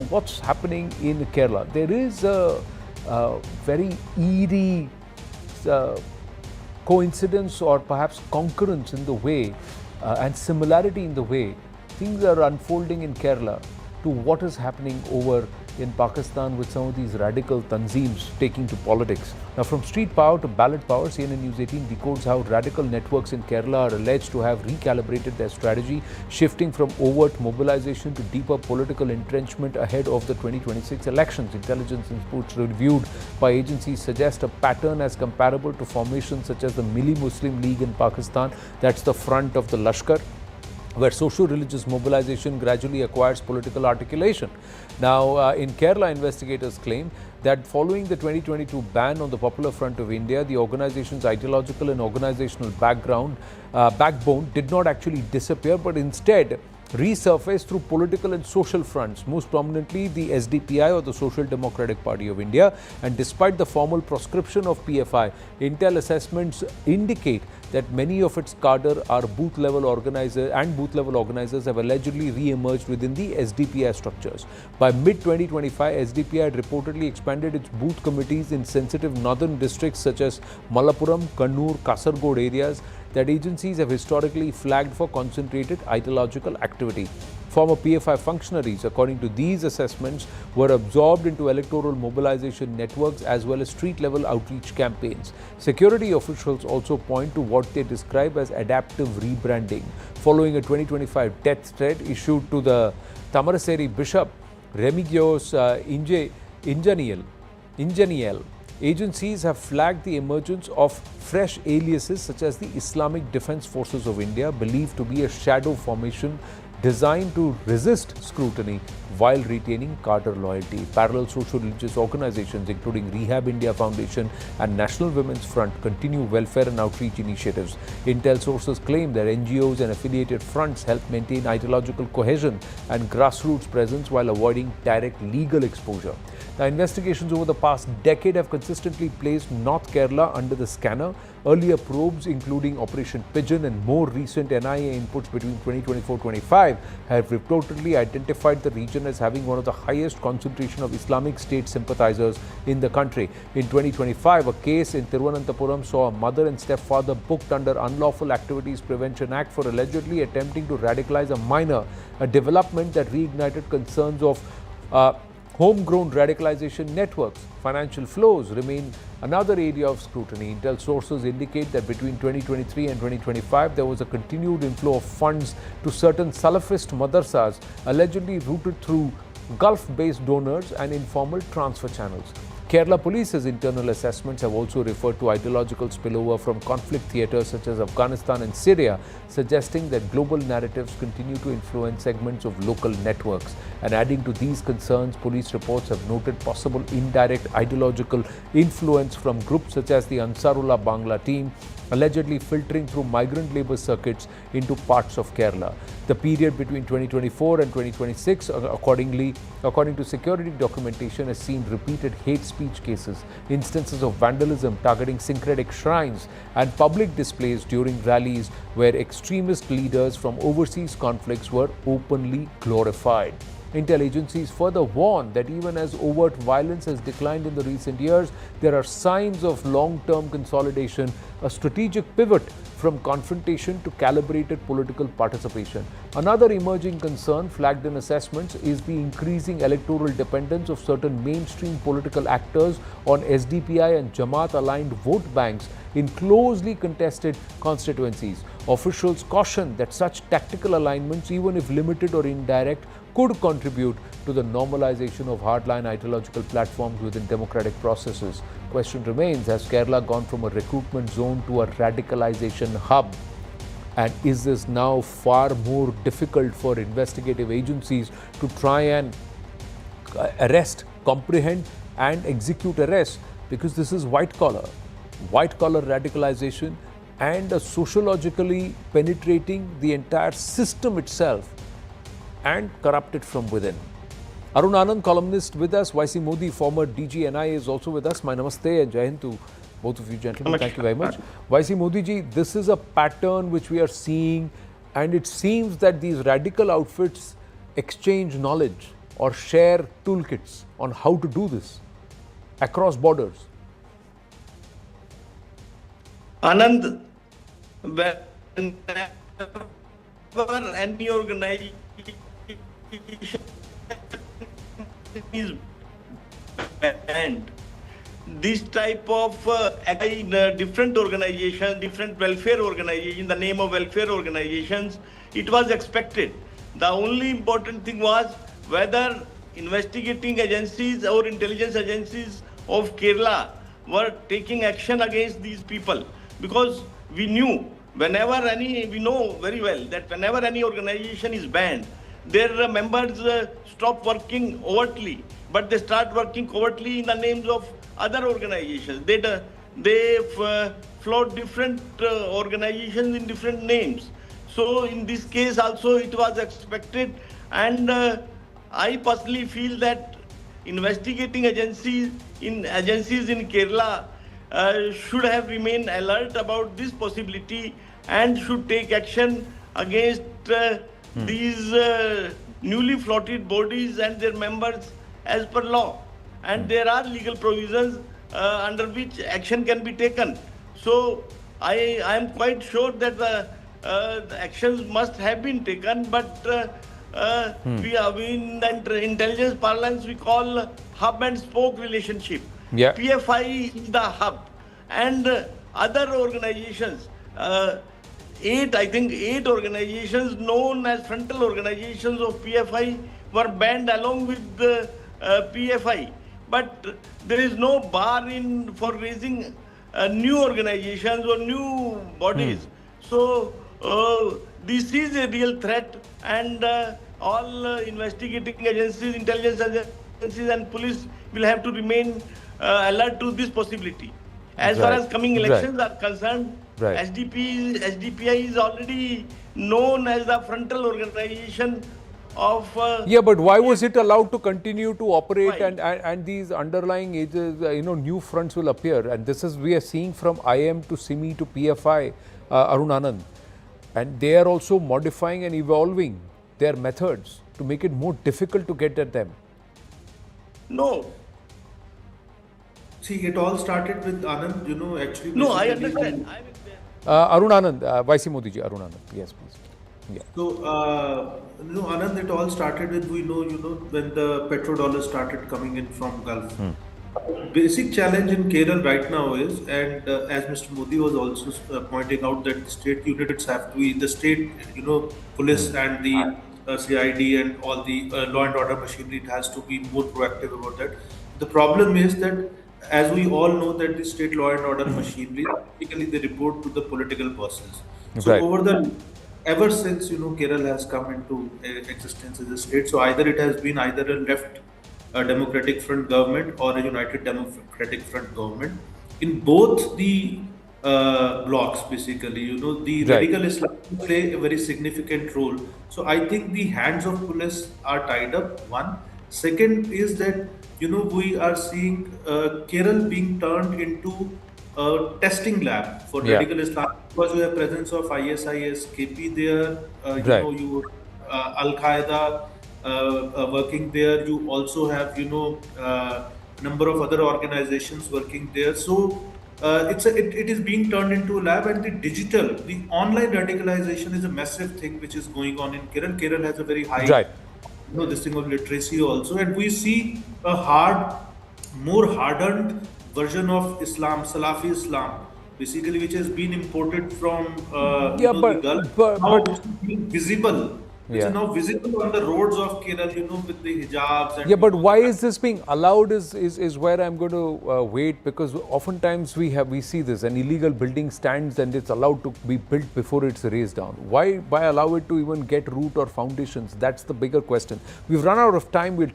what's happening in Kerala. There is a very eerie coincidence or perhaps concurrence in the way and similarity in the way things are unfolding in Kerala to what is happening over in Pakistan with some of these radical tanzeems taking to politics. Now, from street power to ballot power, CNN News 18 decodes how radical networks in Kerala are alleged to have recalibrated their strategy, shifting from overt mobilization to deeper political entrenchment ahead of the 2026 elections. Intelligence inputs reviewed by agencies suggest a pattern as comparable to formations such as the Milli Muslim League in Pakistan, that's the front of the Lashkar, where socio-religious mobilization gradually acquires political articulation. Now, in Kerala, investigators claim that following the 2022 ban on the Popular Front of India, the organization's ideological and organizational backbone did not actually disappear, but instead resurfaced through political and social fronts, most prominently the SDPI or the Social Democratic Party of India. And despite the formal proscription of PFI, intel assessments indicate that many of its cadre are booth-level organizers have allegedly re-emerged within the SDPI structures. By mid-2025, SDPI had reportedly expanded its booth committees in sensitive northern districts such as Malappuram, Kannur, Kasargod areas that agencies have historically flagged for concentrated ideological activity. Former PFI functionaries, according to these assessments, were absorbed into electoral mobilization networks as well as street-level outreach campaigns. Security officials also point to what they describe as adaptive rebranding. Following a 2025 death threat issued to the Tamaraseri Bishop Remigios Ingeniel, agencies have flagged the emergence of fresh aliases such as the Islamic Defence Forces of India, believed to be a shadow formation designed to resist scrutiny while retaining cadre loyalty. Parallel social religious organizations including Rehab India Foundation and National Women's Front continue welfare and outreach initiatives. Intel sources claim that NGOs and affiliated fronts help maintain ideological cohesion and grassroots presence while avoiding direct legal exposure. Now, investigations over the past decade have consistently placed North Kerala under the scanner. Earlier probes, including Operation Pigeon and more recent NIA inputs between 2024-25, have reportedly identified the region as having one of the highest concentration of Islamic State sympathizers in the country. In 2025, a case in Thiruvananthapuram saw a mother and stepfather booked under Unlawful Activities Prevention Act for allegedly attempting to radicalize a minor, a development that reignited concerns of homegrown radicalization networks. Financial flows remain another area of scrutiny. Intel sources indicate that between 2023 and 2025, there was a continued inflow of funds to certain Salafist madrasas, allegedly routed through Gulf-based donors and informal transfer channels. Kerala Police's internal assessments have also referred to ideological spillover from conflict theatres such as Afghanistan and Syria, suggesting that global narratives continue to influence segments of local networks. And adding to these concerns, police reports have noted possible indirect ideological influence from groups such as the Ansarullah Bangla team, allegedly filtering through migrant labour circuits into parts of Kerala. The period between 2024 and 2026, according to security documentation, has seen repeated hate speech cases, instances of vandalism targeting syncretic shrines, and public displays during rallies where extremist leaders from overseas conflicts were openly glorified. Intel agencies further warn that even as overt violence has declined in the recent years, there are signs of long-term consolidation, a strategic pivot from confrontation to calibrated political participation. Another emerging concern flagged in assessments is the increasing electoral dependence of certain mainstream political actors on SDPI and Jamaat-aligned vote banks in closely contested constituencies. Officials caution that such tactical alignments, even if limited or indirect, could contribute to the normalization of hardline ideological platforms within democratic processes. Question remains, has Kerala gone from a recruitment zone to a radicalization hub? And is this now far more difficult for investigative agencies to try and arrest, comprehend and execute arrests? Because this is white collar radicalization and sociologically penetrating the entire system itself and corrupted from within. Arun Anand, columnist with us. YC Modi, former DG NIA, is also with us. My namaste and Jai Hind to both of you gentlemen. Thank you very much. YC Modi ji, this is a pattern which we are seeing, and it seems that these radical outfits exchange knowledge or share toolkits on how to do this across borders? Anand, whenever any organization is banned, this type of different organizations, different welfare organizations, in the name of welfare organizations, it was expected. The only important thing was whether investigating agencies or intelligence agencies of Kerala were taking action against these people, because we knew we know very well that whenever any organization is banned, their members stop working overtly, but they start working covertly in the names of other organizations. They float different organizations in different names. So in this case also it was expected, and I personally feel that investigating agencies in Kerala should have remained alert about this possibility and should take action against these newly floated bodies and their members as per law. And there are legal provisions under which action can be taken. So I am quite sure that the actions must have been taken, but we in the intelligence parlance we call hub and spoke relationship. Yeah. PFI is the hub, and other organizations, eight organizations known as frontal organizations of PFI were banned along with the PFI. But there is no bar for raising new organizations or new bodies. So this is a real threat, and all investigating agencies, intelligence agencies and police will have to remain alert to this possibility. As far as coming elections are concerned, SDPI is already known as the frontal organization of yeah, but why was it allowed to continue to operate, and these underlying ages, new fronts will appear, and this is we are seeing from IM to SIMI to PFI, Arun Anand, and they are also modifying and evolving their methods to make it more difficult to get at them. No. See, it all started with Anand, actually. No, I understand. Arun Anand, Vice Modi ji, Arun Anand, yes, please. Yeah. So, Anand, it all started with, when the petrodollar started coming in from Gulf. Basic challenge in Kerala right now is, and as Mr. Modi was also pointing out, that the state units have to be, the state, police and the CID and all the law and order machinery, it has to be more proactive about that. The problem is that, as we all know, that the state law and order machinery, typically they report to the political bosses. So ever since, Kerala has come into existence as a state, so either it has been either a left Democratic Front government or a United Democratic Front government. In both the blocks, basically, the radical Islam play a very significant role. So I think the hands of police are tied up, one. Second is that, we are seeing Kerala being turned into a testing lab for radical Islam, because you have presence of ISIS, KP there, you Al-Qaeda working there. You also have, number of other organizations working there. So it is being turned into a lab, and the online radicalization is a massive thing which is going on in Kerala. Kerala has a very high, this thing of literacy also, and we see a more hardened version of Islam, Salafi Islam, basically, which has been imported from the Gulf. But visible. Which is now visible on the roads of Kerala, with the hijabs. And but why is this being allowed is where I'm going to wait, because oftentimes we see this, an illegal building stands and it's allowed to be built before it's razed down. Why allow it to even get root or foundations? That's the bigger question. We've run out of time. We'll